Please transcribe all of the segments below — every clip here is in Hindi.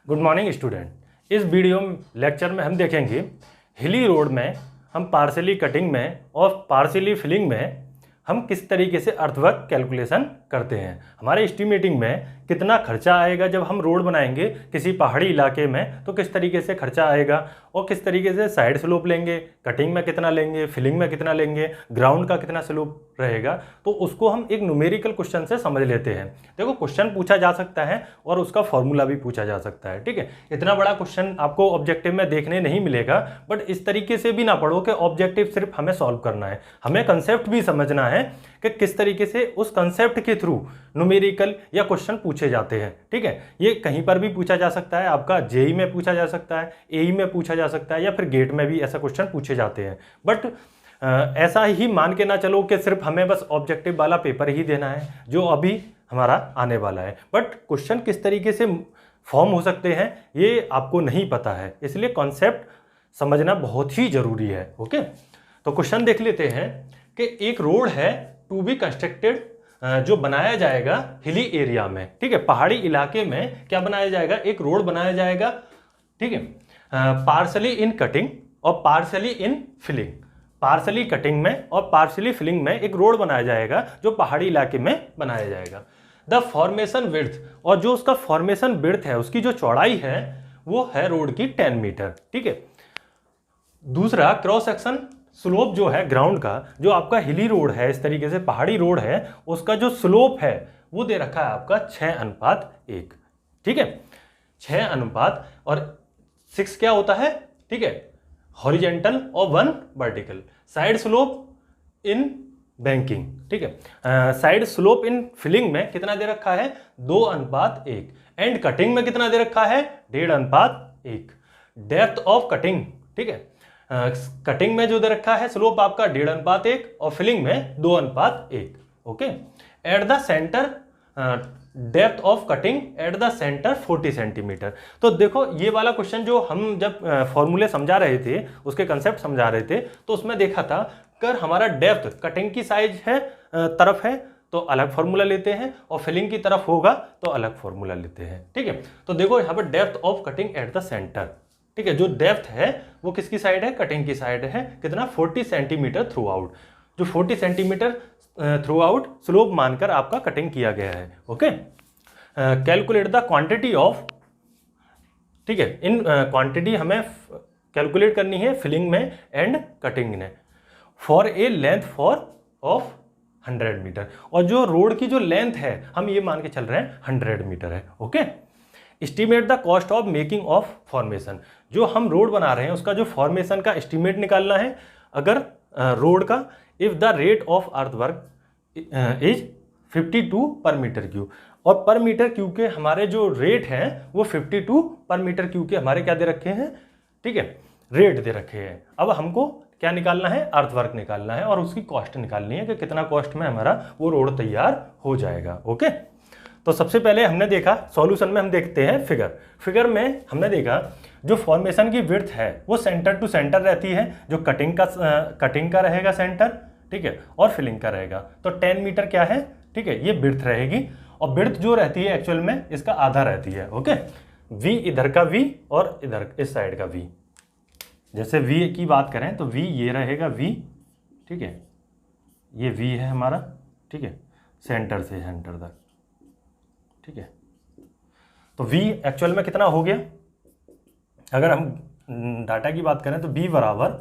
Good morning student. इस वीडियो लेक्चर में हम देखेंगे हिली रोड में हम पार्शियली कटिंग में और पार्शियली फिलिंग में हम किस तरीके से अर्थवर्क कैलकुलेशन करते हैं। हमारे एस्टिमेटिंग में कितना खर्चा आएगा जब हम रोड बनाएंगे किसी पहाड़ी इलाके में, तो किस तरीके से खर्चा आएगा और किस तरीके से साइड स्लोप लेंगे, कटिंग में कितना लेंगे, फिलिंग में कितना लेंगे, ग्राउंड का कितना स्लोप रहेगा, तो उसको हम एक न्यूमेरिकल क्वेश्चन से समझ लेते हैं। देखो, क्वेश्चन पूछा जा सकता है और उसका फॉर्मूला भी पूछा जा सकता है। ठीक है, इतना बड़ा क्वेश्चन आपको ऑब्जेक्टिव में देखने नहीं मिलेगा, बट इस तरीके से भी ना पढ़ो कि ऑब्जेक्टिव सिर्फ हमें सॉल्व करना है, हमें कंसेप्ट भी समझना है कि किस तरीके से उस कंसेप्ट के थ्रू न्यूमेरिकल या क्वेश्चन पूछे जाते हैं। ठीक है, ये कहीं पर भी पूछा जा सकता है, आपका जेई में पूछा जा सकता है, एई में पूछा जा सकता है, या फिर गेट में भी ऐसा क्वेश्चन पूछे जाते हैं। बट ऐसा ही मान के ना चलो कि सिर्फ हमें बस ऑब्जेक्टिव वाला पेपर ही देना है जो अभी हमारा आने वाला है, बट क्वेश्चन किस तरीके से फॉर्म हो सकते हैं ये आपको नहीं पता है, इसलिए कॉन्सेप्ट समझना बहुत ही जरूरी है। ओके, तो क्वेश्चन देख लेते हैं कि एक रोड है टू बी कंस्ट्रक्टेड, जो बनाया जाएगा हिली एरिया में। ठीक है, पहाड़ी इलाके में क्या बनाया जाएगा, एक रोड बनाया जाएगा। ठीक है, पार्शली इन कटिंग और partially in filling, partially cutting में और पार्शली फिलिंग में एक रोड बनाया जाएगा जो पहाड़ी इलाके में बनाया जाएगा। द फॉर्मेशन विड्थ, और जो उसका फॉर्मेशन विड्थ है, उसकी जो चौड़ाई है वो है रोड की 10 मीटर। ठीक है, दूसरा क्रॉस सेक्शन स्लोप जो है ग्राउंड का, जो आपका हिली रोड है, इस तरीके से पहाड़ी रोड है, उसका जो स्लोप है वो दे रखा है आपका 6:1। ठीक है, 6 और 6 क्या होता है, ठीक है, हॉरिजेंटल और 1 vertical. Side slope in banking, ठीक है, साइड स्लोप इन फिलिंग में कितना दे रखा है, 2:1। एंड कटिंग में कितना दे रखा है, 1.5:1। डेप्थ ऑफ कटिंग, ठीक है, कटिंग में जो दे रखा है स्लोप आपका 1.5:1 और फिलिंग में 2:1। Okay, at the centre depth of cutting at the centre 40 centimetre. तो देखो, ये वाला क्वेश्चन जो हम जब फॉर्मूले समझा रहे थे, उसके कंसेप्ट समझा रहे थे, तो उसमें देखा था कर हमारा डेप्थ कटिंग की साइज है तरफ है तो अलग फॉर्मूला लेते हैं, और फिलिंग की तरफ होगा तो अलग फॉर्मूला लेते हैं। ठीक है, तो देखो यहाँ पर depth of cutting at the centre, ठीक है, जो डेप्थ है वो किसकी साइड है, कटिंग की साइड है। कितना, 40 सेंटीमीटर थ्रू आउट, जो 40 सेंटीमीटर थ्रू आउट स्लोप मानकर आपका कटिंग किया गया है। Okay, calculate the quantity of, ठीक है, इन क्वांटिटी हमें कैलकुलेट करनी है फिलिंग में एंड कटिंग में, for a length for of 100 metre, और जो रोड की जो लेंथ है हम ये मान के चल रहे हैं 100 मीटर है। Okay, estimate the cost of making of formation, जो हम रोड बना रहे हैं उसका जो फॉर्मेशन का एस्टिमेट निकालना है अगर रोड का। If the rate of earthwork is 52 पर मीटर क्यूब, और पर मीटर क्यूब के हमारे जो रेट हैं वो 52 पर मीटर क्यूब के हमारे क्या दे रखे हैं, ठीक है, रेट दे रखे हैं। अब हमको क्या निकालना है, अर्थवर्क निकालना है और उसकी कॉस्ट निकालनी है कि कितना कॉस्ट में हमारा वो रोड तैयार हो जाएगा। ओके, तो सबसे पहले हमने देखा सॉल्यूशन में हम देखते हैं फिगर में हमने देखा जो फॉर्मेशन की विड्थ है वो सेंटर टू सेंटर रहती है, जो कटिंग का रहेगा सेंटर, ठीक है, और फिलिंग का रहेगा। तो 10 मीटर क्या है, ठीक है, ये विड्थ रहेगी, और विड्थ जो रहती है एक्चुअल में इसका आधा रहती है। ओके, वी इधर का वी और इधर इस साइड का वी, जैसे वी की बात करें तो वी ये रहेगा वी, ठीक है, ये वी है हमारा, ठीक है, सेंटर से सेंटर तक, ठीक है। तो v एक्चुअल में कितना हो गया, अगर हम डाटा की बात करें तो v बराबर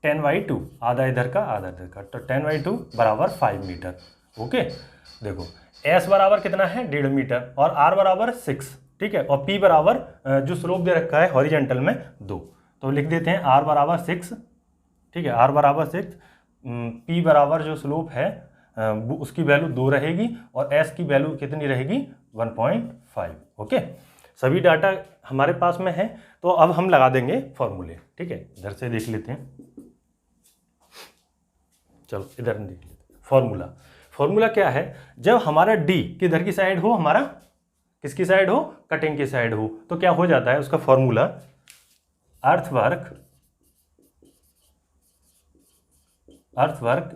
10/2, आधा इधर का आधा इधर का, तो 10/2 बराबर 5 मीटर। ओके, देखो s बराबर कितना है 1.5 मीटर और r बराबर 6, ठीक है, और p बराबर जो स्लोप दे रखा है हॉरिजेंटल में 2, तो लिख देते हैं r बराबर 6, ठीक है, r बराबर 6, p बराबर जो स्लोप है उसकी वैल्यू 2 रहेगी और s की वैल्यू कितनी रहेगी 1.5। ओके, सभी डाटा हमारे पास में है, तो अब हम लगा देंगे फॉर्मूले। ठीक है, इधर से देख लेते हैं, चलो इधर देख लेते हैं। फॉर्मूला क्या है, जब हमारा d किधर की साइड हो, हमारा किसकी साइड हो, कटिंग की साइड हो, तो क्या हो जाता है उसका फॉर्मूला, अर्थवर्क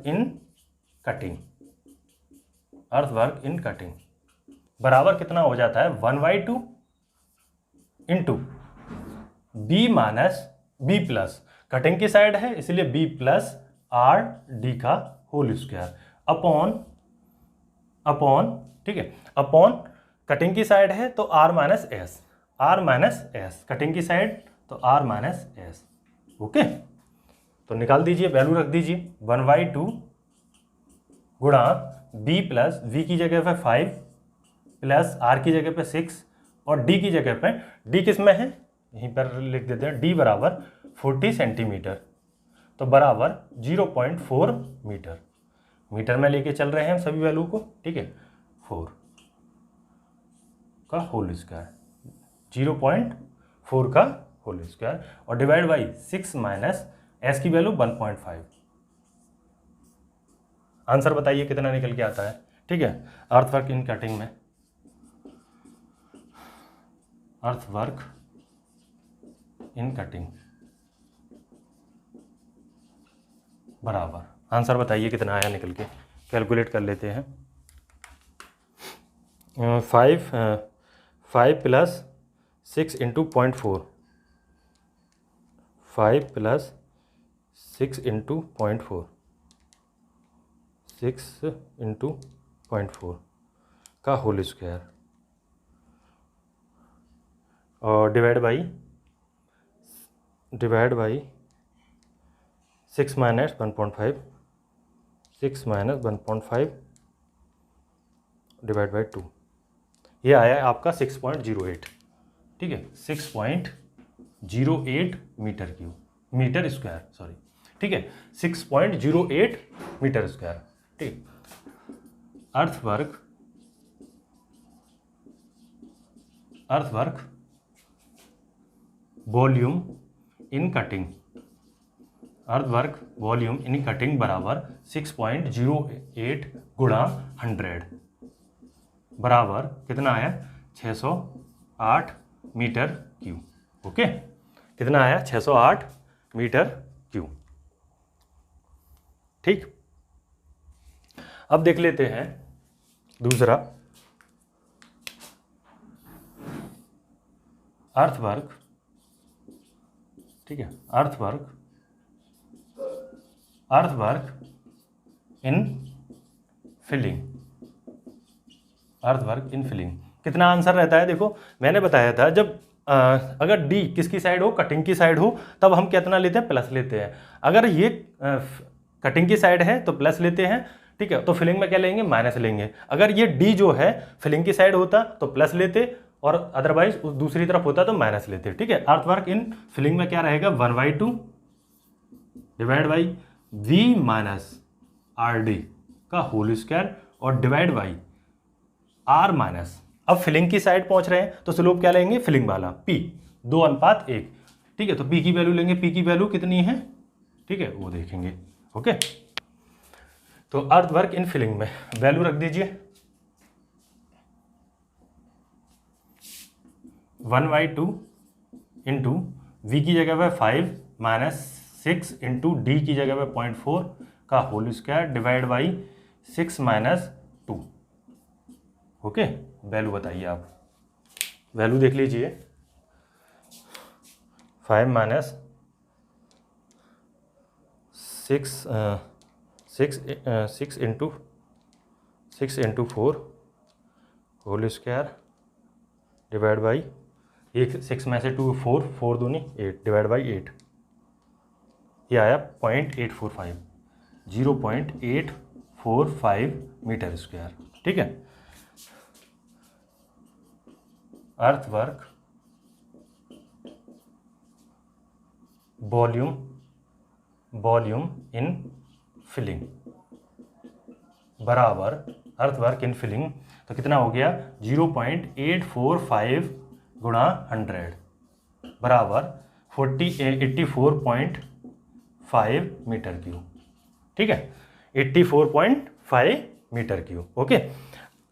इन कटिंग बराबर कितना हो जाता है 1/2 into B minus B plus, cutting की साइड है इसलिए बी प्लस आर डी का होल स्क्वायर अपॉन ठीक है, अपॉन कटिंग की साइड है तो आर माइनस एस, कटिंग की साइड तो आर माइनस एस। ओके, तो निकाल दीजिए, वैल्यू रख दीजिए 1/2 गुणा बी प्लस वी की जगह पे 5 प्लस आर की जगह पे 6 और डी की जगह पे, डी किस में है यहीं पर लिख देते हैं, डी बराबर 40 सेंटीमीटर, तो बराबर 0.4 मीटर, मीटर में लेके चल रहे हैं हम सभी वैल्यू को, ठीक है, 4 का होल स्क्वायर, 0.4 का होल स्क्वायर और डिवाइड बाई 6 माइनस एस की वैल्यू 1.5। आंसर बताइए कितना निकल के आता है, ठीक है। अर्थवर्क इन कटिंग में, अर्थवर्क इन कटिंग बराबर, आंसर बताइए कितना आया निकल के, कैलकुलेट कर लेते हैं। 5 plus 6 into 0.4, 5 plus 6 into 0.4, 6 into 0.4 का होल स्क्वायर और divide by 6 minus 1.5, 6 minus 1.5 divide by 2, ये आया आपका 6.08, ठीक है, 6.08 मीटर स्क्वायर, सॉरी, ठीक है, 6.08 मीटर स्क्वायर, ठीक। Earthwork volume in cutting, earthwork volume in cutting बराबर 6.08 गुणा 100 बराबर कितना आया, 608 मीटर क्यूब। ओके, कितना आया, 608 मीटर क्यूब, ठीक। अब देख लेते हैं दूसरा, अर्थवर्क, ठीक है, earthwork in filling, earthwork in filling कितना आंसर रहता है, देखो मैंने बताया था जब अगर डी किसकी साइड हो, कटिंग की साइड हो, तब हम कितना लेते हैं, प्लस लेते हैं। अगर ये कटिंग की साइड है तो प्लस लेते हैं, ठीक है, तो फिलिंग में क्या लेंगे, माइनस लेंगे। अगर ये डी जो है फिलिंग की साइड होता तो प्लस लेते और अदरवाइज दूसरी तरफ होता तो माइनस लेते, ठीक है। अर्थवर्क इन फिलिंग में क्या रहेगा, 1/2 divide by V minus R D का होल स्क्वायर और डिवाइड बाई आर माइनस, अब फिलिंग की साइड पहुंच रहे हैं तो स्लोप क्या लेंगे, फिलिंग वाला, P 2:1, ठीक है, तो P की वैल्यू लेंगे, P की वैल्यू कितनी है, ठीक है, वो देखेंगे। ओके, तो अर्थवर्क इन फिलिंग में वैल्यू रख दीजिए 1/2 इंटू वी की जगह पे 5 माइनस 6 इंटू डी की जगह पे 0.4 का whole square divide by 6 minus 2। Okay, value बताइए आप, वैल्यू देख लीजिए, 5 minus 6 into 4 whole square divide by, एक 6 में से 2 4 दूनी 8 डिवाइड बाई 8, ये आया 0.845, 0.845 मीटर स्क्वायर, ठीक है। अर्थवर्क वॉल्यूम इन फिलिंग बराबर, अर्थवर्क इन फिलिंग तो कितना हो गया, 0.845 गुणा 100 बराबर 84.5 मीटर क्यूब, ठीक है, 84.5 मीटर क्यूब। ओके,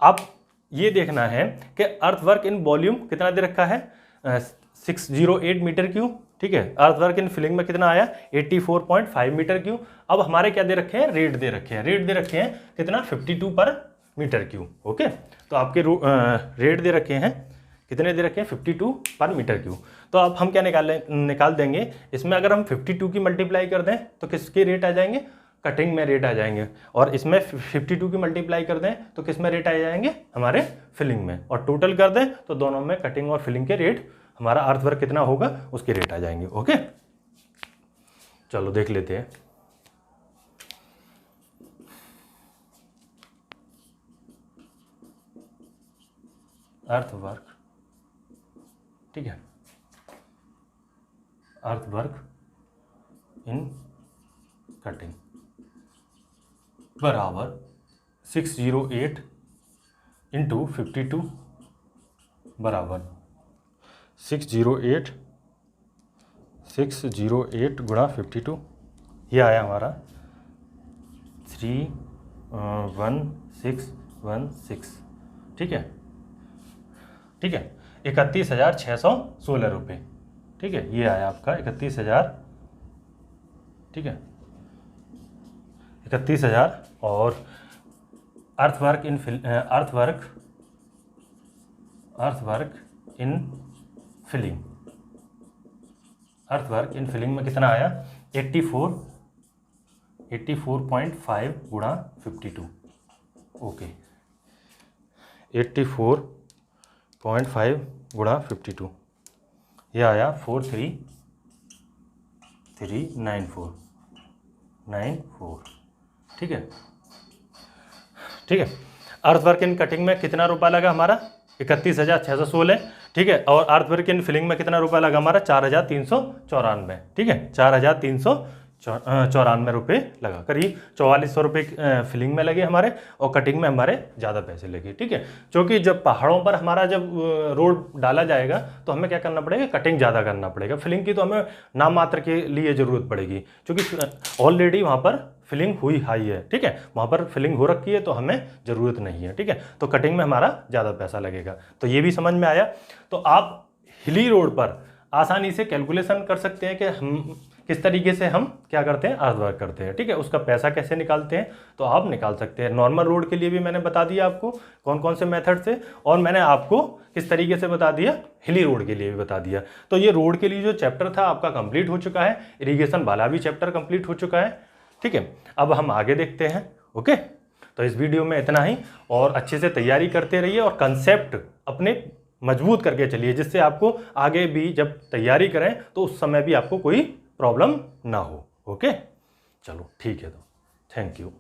अब ये देखना है कि अर्थवर्क इन वॉल्यूम कितना दे रखा है, 608 मीटर क्यूब, ठीक है। अर्थवर्क इन फिलिंग में कितना आया, 84.5 मीटर क्यूब। अब हमारे क्या दे रखे हैं, रेट दे रखे हैं, रेट दे रखे हैं कितना, 52 पर मीटर क्यूब। ओके, तो आपके रेट दे रखे हैं कितने दे रखे हैं 52 पर मीटर क्यूब। तो अब हम क्या निकाल देंगे, इसमें अगर हम 52 की मल्टीप्लाई कर दें तो किसके रेट आ जाएंगे, कटिंग में रेट आ जाएंगे, और इसमें 52 की मल्टीप्लाई कर दें तो किस में रेट आ जाएंगे, हमारे फिलिंग में, और टोटल कर दें तो दोनों में कटिंग और फिलिंग के रेट, हमारा अर्थवर्क कितना होगा उसके रेट आ जाएंगे। ओके, चलो देख लेते हैं। अर्थवर्क, ठीक है, अर्थवर्क इन कटिंग बराबर 608 इंटू 52 बराबर 608 गुणा 52, ये आया हमारा 31616, ठीक है, ठीक है, 31,616 रुपये, ठीक है, ये आया आपका 31,000, ठीक है, 31,000। और earthwork in filling, earthwork in filling में कितना आया 84.5 गुणा 52, ओके, 84.5 गुणा 52, ये आया 43394, ठीक है, ठीक है। अर्थवर्क इन कटिंग में कितना रुपया लगा हमारा 31,616, ठीक है, और अर्थवर्क इन फिलिंग में कितना रुपया लगा हमारा 4,394, ठीक है, 4,394 रुपये लगा, करीब 4,400 रुपये फिलिंग में लगे हमारे, और कटिंग में हमारे ज़्यादा पैसे लगे, ठीक है, क्योंकि जब पहाड़ों पर हमारा जब रोड डाला जाएगा तो हमें क्या करना पड़ेगा, कटिंग ज़्यादा करना पड़ेगा, फिलिंग की तो हमें नाम मात्र के लिए ज़रूरत पड़ेगी, क्योंकि ऑलरेडी वहाँ पर फिलिंग हुई हाई है, ठीक है, वहाँ पर फिलिंग हो रखी है तो हमें ज़रूरत नहीं है, ठीक है, तो कटिंग में हमारा ज़्यादा पैसा लगेगा। तो ये भी समझ में आया। तो आप हिली रोड पर आसानी से कैलकुलेशन कर सकते हैं कि हम किस तरीके से हम क्या करते हैं, अर्थवर्क करते हैं, ठीक है, उसका पैसा कैसे निकालते हैं तो आप निकाल सकते हैं। नॉर्मल रोड के लिए भी मैंने बता दिया आपको कौन कौन से मेथड से, और मैंने आपको किस तरीके से बता दिया, हिली रोड के लिए भी बता दिया। तो ये रोड के लिए जो चैप्टर था आपका कंप्लीट हो चुका है, इरीगेशन वाला भी चैप्टर कंप्लीट हो चुका है, ठीक है। अब हम आगे देखते हैं। ओके, तो इस वीडियो में इतना ही, और अच्छे से तैयारी करते रहिए और कंसेप्ट अपने मजबूत करके चलिए, जिससे आपको आगे भी जब तैयारी करें तो उस समय भी आपको कोई प्रॉब्लम ना हो। ओके, चलो ठीक है, तो थैंक यू।